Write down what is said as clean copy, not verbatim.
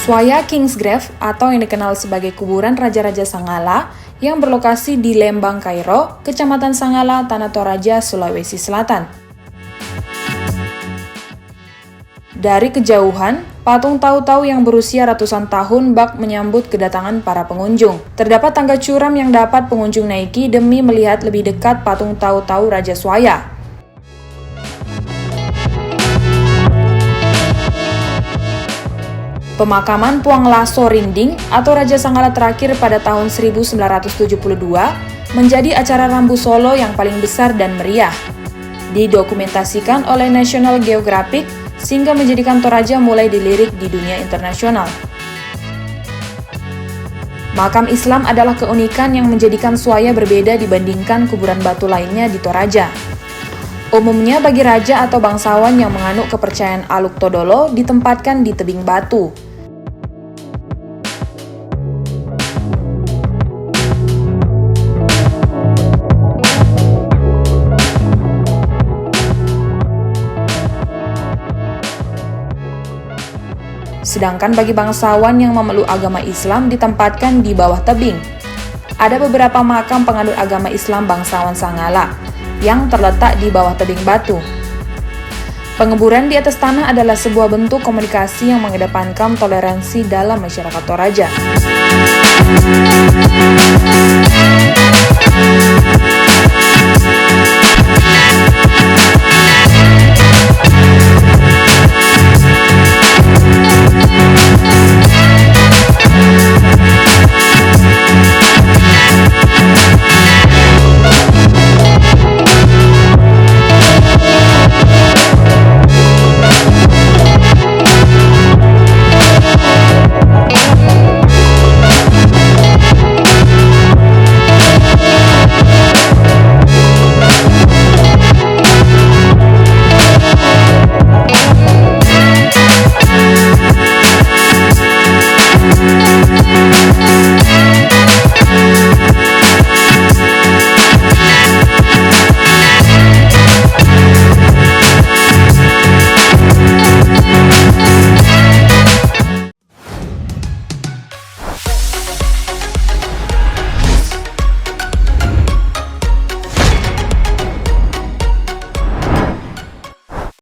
Swaya Kingsgrave atau yang dikenal sebagai kuburan Raja-Raja Sangala yang berlokasi di Lembang Kairo, Kecamatan Sangala, Tanah Toraja, Sulawesi Selatan. Dari kejauhan, patung Tau-Tau yang berusia ratusan tahun bak menyambut kedatangan para pengunjung. Terdapat tangga curam yang dapat pengunjung naiki demi melihat lebih dekat patung Tau-Tau Raja Swaya. Pemakaman Puang Laso Rinding atau Raja Sangala terakhir pada tahun 1972 menjadi acara Rambu Solo yang paling besar dan meriah. Didokumentasikan oleh National Geographic sehingga menjadikan Toraja mulai dilirik di dunia internasional. Makam Islam adalah keunikan yang menjadikan Swaya berbeda dibandingkan kuburan batu lainnya di Toraja. Umumnya bagi raja atau bangsawan yang menganut kepercayaan Aluk Todolo ditempatkan di tebing batu. Sedangkan bagi bangsawan yang memeluk agama Islam ditempatkan di bawah tebing. Ada beberapa makam penganut agama Islam bangsawan Sangala yang terletak di bawah tebing batu. Penguburan di atas tanah adalah sebuah bentuk komunikasi yang mengedepankan toleransi dalam masyarakat Toraja.